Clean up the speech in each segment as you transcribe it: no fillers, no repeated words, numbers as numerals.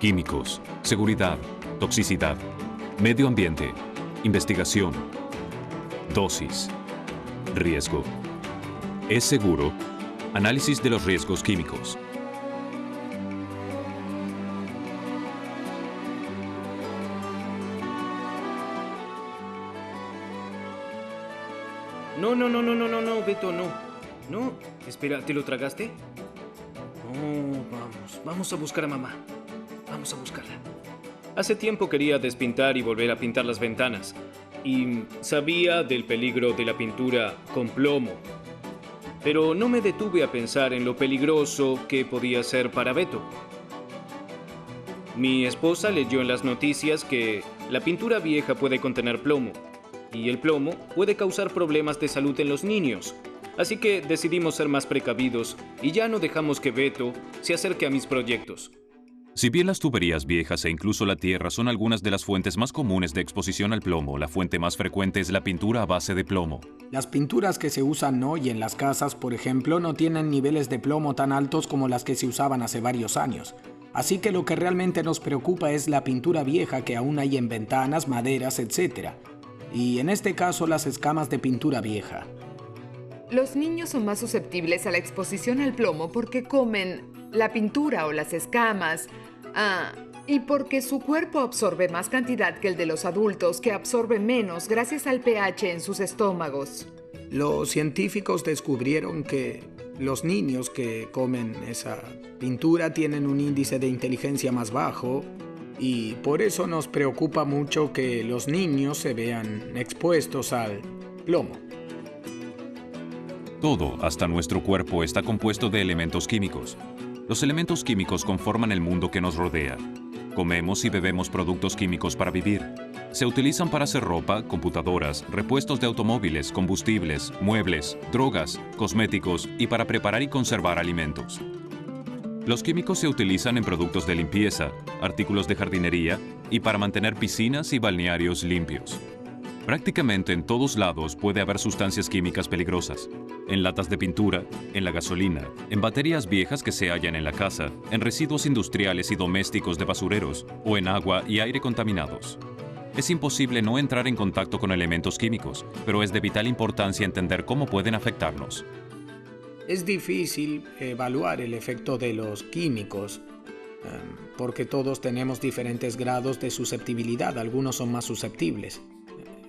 químicos, seguridad, toxicidad, medio ambiente, investigación, dosis, riesgo. ¿Es seguro? Análisis de los riesgos químicos. No, Beto, no. No, espera, ¿te lo tragaste? No, vamos a buscar a mamá. Vamos a buscarla. Hace tiempo quería despintar y volver a pintar las ventanas. Y sabía del peligro de la pintura con plomo. Pero no me detuve a pensar en lo peligroso que podía ser para Beto. Mi esposa leyó en las noticias que la pintura vieja puede contener plomo. Y el plomo puede causar problemas de salud en los niños. Así que decidimos ser más precavidos y ya no dejamos que Beto se acerque a mis proyectos. Si bien las tuberías viejas e incluso la tierra son algunas de las fuentes más comunes de exposición al plomo, la fuente más frecuente es la pintura a base de plomo. Las pinturas que se usan hoy en las casas, por ejemplo, no tienen niveles de plomo tan altos como las que se usaban hace varios años. Así que lo que realmente nos preocupa es la pintura vieja que aún hay en ventanas, maderas, etc. Y en este caso las escamas de pintura vieja. Los niños son más susceptibles a la exposición al plomo porque comen la pintura o las escamas, y porque su cuerpo absorbe más cantidad que el de los adultos, que absorbe menos gracias al pH en sus estómagos. Los científicos descubrieron que los niños que comen esa pintura tienen un índice de inteligencia más bajo y por eso nos preocupa mucho que los niños se vean expuestos al plomo. Todo, hasta nuestro cuerpo, está compuesto de elementos químicos. Los elementos químicos conforman el mundo que nos rodea. Comemos y bebemos productos químicos para vivir. Se utilizan para hacer ropa, computadoras, repuestos de automóviles, combustibles, muebles, drogas, cosméticos y para preparar y conservar alimentos. Los químicos se utilizan en productos de limpieza, artículos de jardinería y para mantener piscinas y balnearios limpios. Prácticamente en todos lados puede haber sustancias químicas peligrosas. En latas de pintura, en la gasolina, en baterías viejas que se hallan en la casa, en residuos industriales y domésticos de basureros, o en agua y aire contaminados. Es imposible no entrar en contacto con elementos químicos, pero es de vital importancia entender cómo pueden afectarnos. Es difícil evaluar el efecto de los químicos, porque todos tenemos diferentes grados de susceptibilidad, algunos son más susceptibles.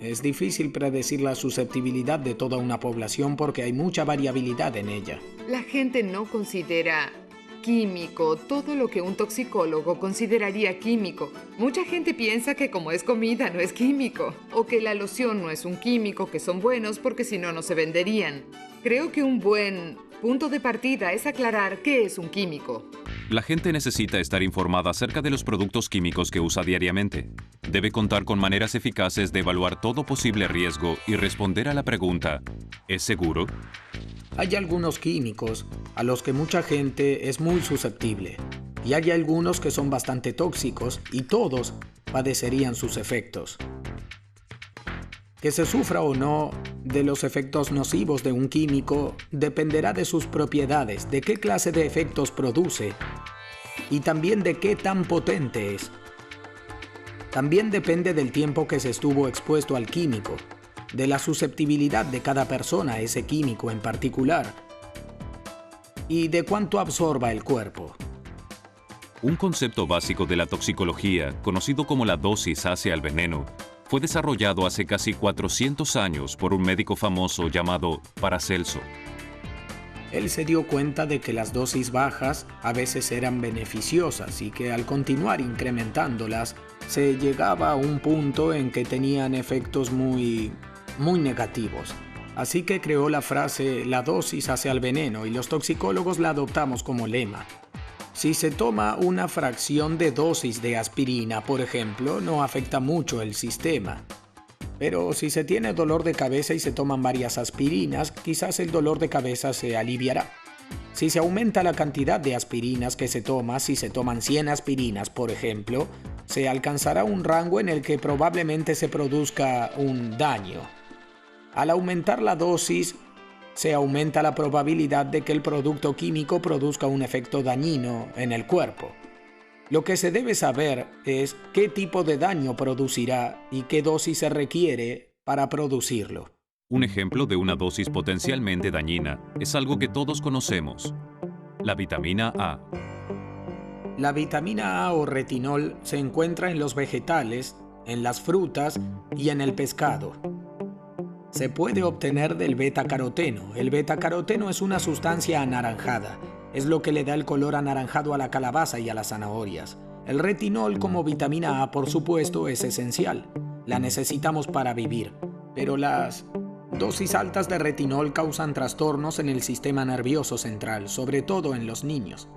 Es difícil predecir la susceptibilidad de toda una población porque hay mucha variabilidad en ella. La gente no considera químico todo lo que un toxicólogo consideraría químico. Mucha gente piensa que como es comida no es químico, o que la loción no es un químico, que son buenos porque si no, no se venderían. Creo que un buen punto de partida es aclarar qué es un químico. La gente necesita estar informada acerca de los productos químicos que usa diariamente. Debe contar con maneras eficaces de evaluar todo posible riesgo y responder a la pregunta, ¿es seguro? Hay algunos químicos a los que mucha gente es muy susceptible y hay algunos que son bastante tóxicos y todos padecerían sus efectos. Que se sufra o no de los efectos nocivos de un químico dependerá de sus propiedades, de qué clase de efectos produce y también de qué tan potente es. También depende del tiempo que se estuvo expuesto al químico, de la susceptibilidad de cada persona a ese químico en particular y de cuánto absorba el cuerpo. Un concepto básico de la toxicología, conocido como la dosis hacia el veneno, fue desarrollado hace casi 400 años por un médico famoso llamado Paracelso. Él se dio cuenta de que las dosis bajas a veces eran beneficiosas y que al continuar incrementándolas se llegaba a un punto en que tenían efectos muy negativos. Así que creó la frase "la dosis hace al veneno" y los toxicólogos la adoptamos como lema. Si se toma una fracción de dosis de aspirina, por ejemplo, no afecta mucho el sistema. Pero si se tiene dolor de cabeza y se toman varias aspirinas, quizás el dolor de cabeza se aliviará. Si se aumenta la cantidad de aspirinas que se toma, si se toman 100 aspirinas, por ejemplo, se alcanzará un rango en el que probablemente se produzca un daño. Al aumentar la dosis, se aumenta la probabilidad de que el producto químico produzca un efecto dañino en el cuerpo. Lo que se debe saber es qué tipo de daño producirá y qué dosis se requiere para producirlo. Un ejemplo de una dosis potencialmente dañina es algo que todos conocemos: la vitamina A. La vitamina A o retinol se encuentra en los vegetales, en las frutas y en el pescado. Se puede obtener del betacaroteno. El betacaroteno es una sustancia anaranjada. Es lo que le da el color anaranjado a la calabaza y a las zanahorias. El retinol como vitamina A, por supuesto, es esencial. La necesitamos para vivir. Pero las dosis altas de retinol causan trastornos en el sistema nervioso central, sobre todo en los niños.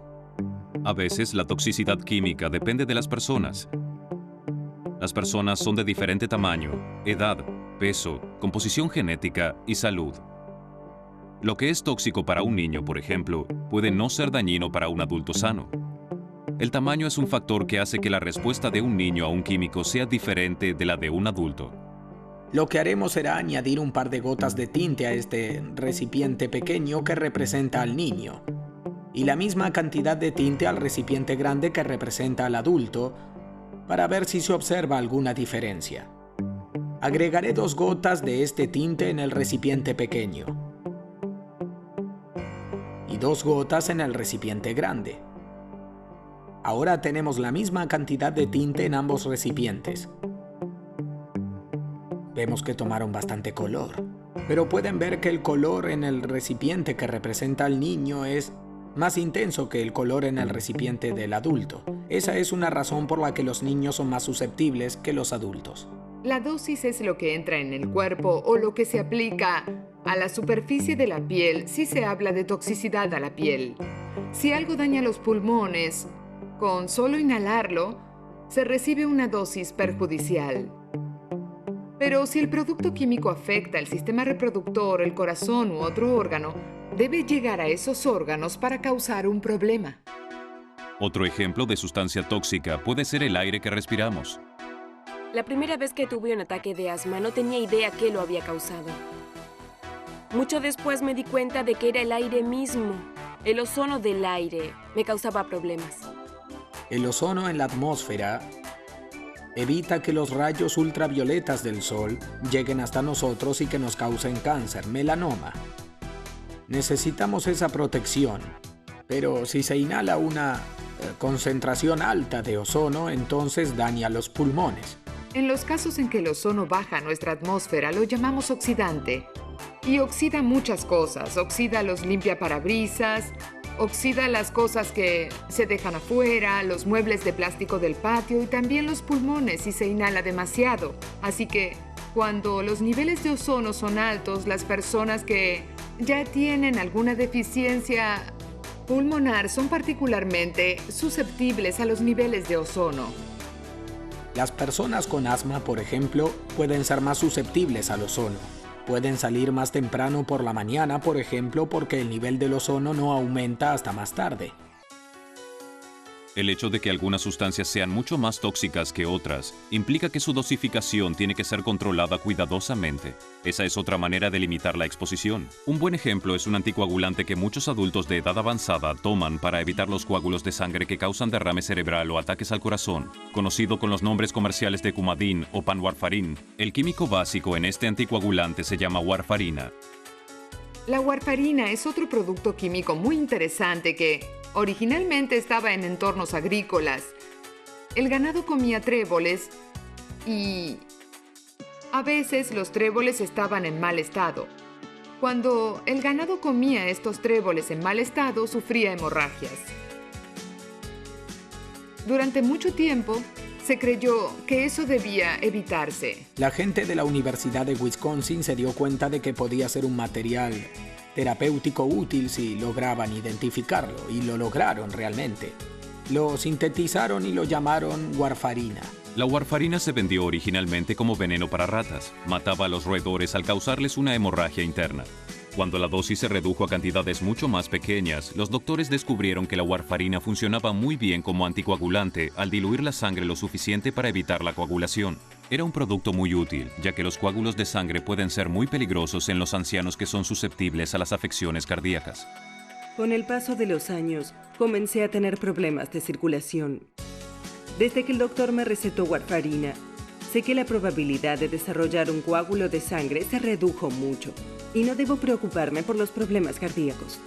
A veces la toxicidad química depende de las personas. Las personas son de diferente tamaño, edad, peso, composición genética y salud. Lo que es tóxico para un niño, por ejemplo, puede no ser dañino para un adulto sano. El tamaño es un factor que hace que la respuesta de un niño a un químico sea diferente de la de un adulto. Lo que haremos será añadir un par de gotas de tinte a este recipiente pequeño que representa al niño, y la misma cantidad de tinte al recipiente grande que representa al adulto, para ver si se observa alguna diferencia. Agregaré 2 gotas de este tinte en el recipiente pequeño y 2 gotas en el recipiente grande. Ahora tenemos la misma cantidad de tinte en ambos recipientes. Vemos que tomaron bastante color, pero pueden ver que el color en el recipiente que representa al niño es más intenso que el color en el recipiente del adulto. Esa es una razón por la que los niños son más susceptibles que los adultos. La dosis es lo que entra en el cuerpo o lo que se aplica a la superficie de la piel si se habla de toxicidad a la piel. Si algo daña los pulmones, con solo inhalarlo, se recibe una dosis perjudicial. Pero si el producto químico afecta el sistema reproductor, el corazón u otro órgano, debe llegar a esos órganos para causar un problema. Otro ejemplo de sustancia tóxica puede ser el aire que respiramos. La primera vez que tuve un ataque de asma no tenía idea qué lo había causado. Mucho después me di cuenta de que era el aire mismo. El ozono del aire me causaba problemas. El ozono en la atmósfera evita que los rayos ultravioletas del sol lleguen hasta nosotros y que nos causen cáncer, melanoma. Necesitamos esa protección, pero si se inhala una concentración alta de ozono, entonces daña los pulmones. En los casos en que el ozono baja a nuestra atmósfera, lo llamamos oxidante. Y oxida muchas cosas. Oxida los limpiaparabrisas, oxida las cosas que se dejan afuera, los muebles de plástico del patio y también los pulmones si se inhala demasiado. Así que cuando los niveles de ozono son altos, las personas que ya tienen alguna deficiencia pulmonar son particularmente susceptibles a los niveles de ozono. Las personas con asma, por ejemplo, pueden ser más susceptibles al ozono. Pueden salir más temprano por la mañana, por ejemplo, porque el nivel del ozono no aumenta hasta más tarde. El hecho de que algunas sustancias sean mucho más tóxicas que otras implica que su dosificación tiene que ser controlada cuidadosamente. Esa es otra manera de limitar la exposición. Un buen ejemplo es un anticoagulante que muchos adultos de edad avanzada toman para evitar los coágulos de sangre que causan derrame cerebral o ataques al corazón. Conocido con los nombres comerciales de Coumadin o Pan-Warfarin, el químico básico en este anticoagulante se llama warfarina. La warfarina es otro producto químico muy interesante que originalmente estaba en entornos agrícolas. El ganado comía tréboles y a veces los tréboles estaban en mal estado. Cuando el ganado comía estos tréboles en mal estado, sufría hemorragias. Durante mucho tiempo, se creyó que eso debía evitarse. La gente de la Universidad de Wisconsin se dio cuenta de que podía ser un material terapéutico útil si lograban identificarlo, y lo lograron realmente. Lo sintetizaron y lo llamaron warfarina. La warfarina se vendió originalmente como veneno para ratas. Mataba a los roedores al causarles una hemorragia interna. Cuando la dosis se redujo a cantidades mucho más pequeñas, los doctores descubrieron que la warfarina funcionaba muy bien como anticoagulante al diluir la sangre lo suficiente para evitar la coagulación. Era un producto muy útil, ya que los coágulos de sangre pueden ser muy peligrosos en los ancianos que son susceptibles a las afecciones cardíacas. Con el paso de los años, comencé a tener problemas de circulación. Desde que el doctor me recetó warfarina, sé que la probabilidad de desarrollar un coágulo de sangre se redujo mucho y no debo preocuparme por los problemas cardíacos.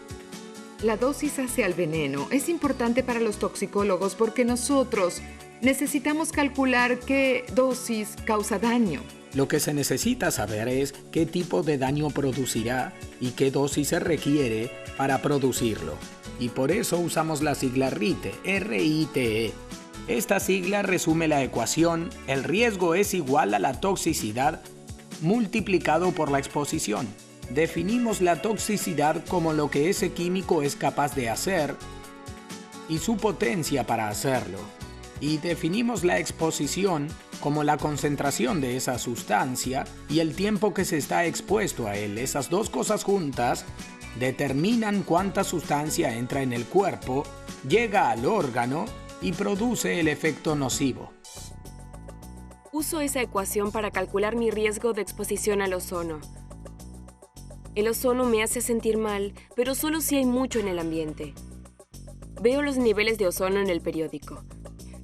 La dosis hacia el veneno es importante para los toxicólogos porque nosotros necesitamos calcular qué dosis causa daño. Lo que se necesita saber es qué tipo de daño producirá y qué dosis se requiere para producirlo. Y por eso usamos la sigla RITE, R-I-T-E. Esta sigla resume la ecuación: el riesgo es igual a la toxicidad multiplicado por la exposición. Definimos la toxicidad como lo que ese químico es capaz de hacer y su potencia para hacerlo. Y definimos la exposición como la concentración de esa sustancia y el tiempo que se está expuesto a él. Esas dos cosas juntas determinan cuánta sustancia entra en el cuerpo, llega al órgano y produce el efecto nocivo. Uso esa ecuación para calcular mi riesgo de exposición al ozono. El ozono me hace sentir mal, pero solo si hay mucho en el ambiente. Veo los niveles de ozono en el periódico.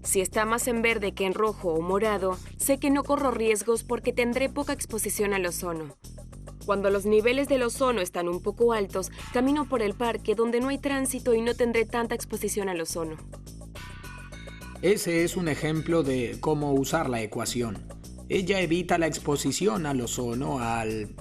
Si está más en verde que en rojo o morado, sé que no corro riesgos porque tendré poca exposición al ozono. Cuando los niveles del ozono están un poco altos, camino por el parque donde no hay tránsito y no tendré tanta exposición al ozono. Ese es un ejemplo de cómo usar la ecuación. Ella evita la exposición al ozono al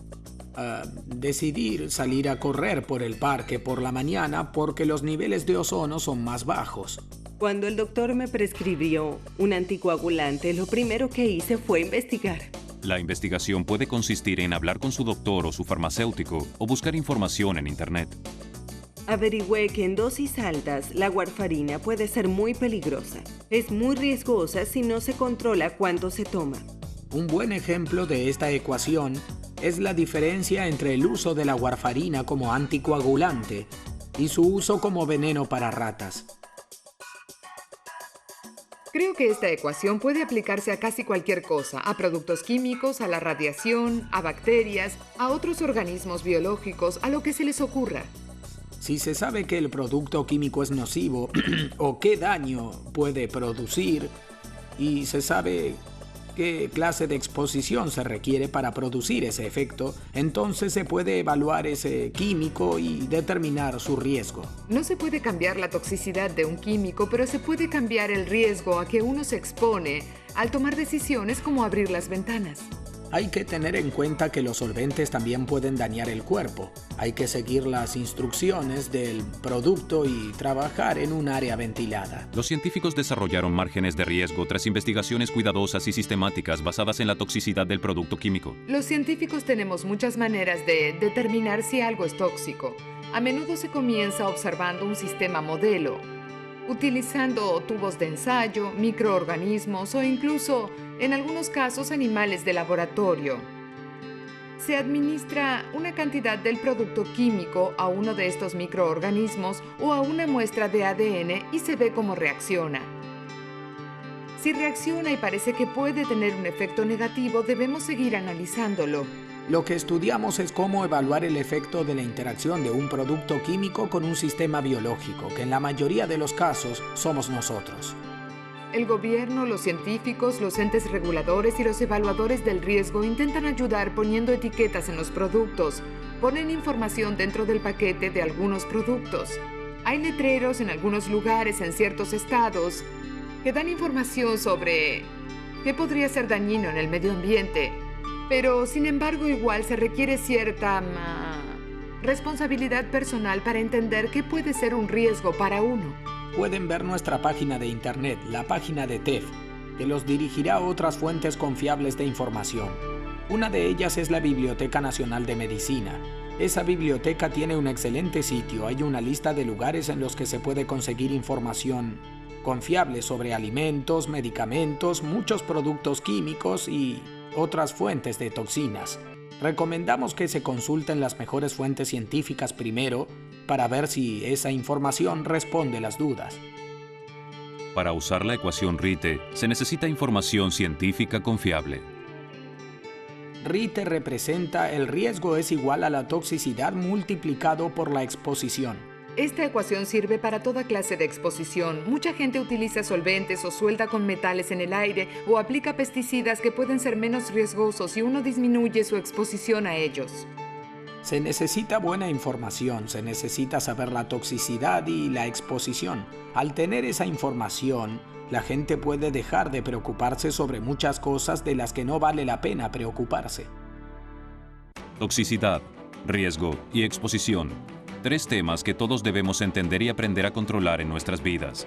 decidir salir a correr por el parque por la mañana porque los niveles de ozono son más bajos. Cuando el doctor me prescribió un anticoagulante, lo primero que hice fue investigar. La investigación puede consistir en hablar con su doctor o su farmacéutico o buscar información en Internet. Averigüé que en dosis altas la warfarina puede ser muy peligrosa. Es muy riesgosa si no se controla cuánto se toma. Un buen ejemplo de esta ecuación es la diferencia entre el uso de la warfarina como anticoagulante y su uso como veneno para ratas. Creo que esta ecuación puede aplicarse a casi cualquier cosa, a productos químicos, a la radiación, a bacterias, a otros organismos biológicos, a lo que se les ocurra. Si se sabe que el producto químico es nocivo o qué daño puede producir, y se sabe qué clase de exposición se requiere para producir ese efecto, entonces se puede evaluar ese químico y determinar su riesgo. No se puede cambiar la toxicidad de un químico, pero se puede cambiar el riesgo a que uno se expone al tomar decisiones como abrir las ventanas. Hay que tener en cuenta que los solventes también pueden dañar el cuerpo. Hay que seguir las instrucciones del producto y trabajar en un área ventilada. Los científicos desarrollaron márgenes de riesgo tras investigaciones cuidadosas y sistemáticas basadas en la toxicidad del producto químico. Los científicos tenemos muchas maneras de determinar si algo es tóxico. A menudo se comienza observando un sistema modelo, utilizando tubos de ensayo, microorganismos o incluso, en algunos casos, animales de laboratorio. Se administra una cantidad del producto químico a uno de estos microorganismos o a una muestra de ADN y se ve cómo reacciona. Si reacciona y parece que puede tener un efecto negativo, debemos seguir analizándolo. Lo que estudiamos es cómo evaluar el efecto de la interacción de un producto químico con un sistema biológico, que en la mayoría de los casos somos nosotros. El gobierno, los científicos, los entes reguladores y los evaluadores del riesgo intentan ayudar poniendo etiquetas en los productos. Ponen información dentro del paquete de algunos productos. Hay letreros en algunos lugares en ciertos estados que dan información sobre qué podría ser dañino en el medio ambiente. Pero, sin embargo, igual se requiere cierta responsabilidad personal para entender qué puede ser un riesgo para uno. Pueden ver nuestra página de internet, la página de TEF, que los dirigirá a otras fuentes confiables de información. Una de ellas es la Biblioteca Nacional de Medicina. Esa biblioteca tiene un excelente sitio. Hay una lista de lugares en los que se puede conseguir información confiable sobre alimentos, medicamentos, muchos productos químicos y otras fuentes de toxinas. Recomendamos que se consulten las mejores fuentes científicas primero para ver si esa información responde las dudas. Para usar la ecuación RITE, se necesita información científica confiable. RITE representa el riesgo es igual a la toxicidad multiplicado por la exposición. Esta ecuación sirve para toda clase de exposición. Mucha gente utiliza solventes o suelda con metales en el aire o aplica pesticidas que pueden ser menos riesgosos si uno disminuye su exposición a ellos. Se necesita buena información, se necesita saber la toxicidad y la exposición. Al tener esa información, la gente puede dejar de preocuparse sobre muchas cosas de las que no vale la pena preocuparse. Toxicidad, riesgo y exposición. 3 temas que todos debemos entender y aprender a controlar en nuestras vidas.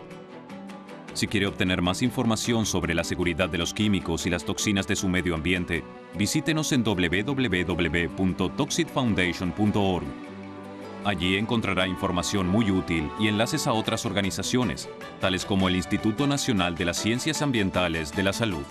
Si quiere obtener más información sobre la seguridad de los químicos y las toxinas de su medio ambiente, visítenos en www.toxicfoundation.org. Allí encontrará información muy útil y enlaces a otras organizaciones, tales como el Instituto Nacional de las Ciencias Ambientales de la Salud.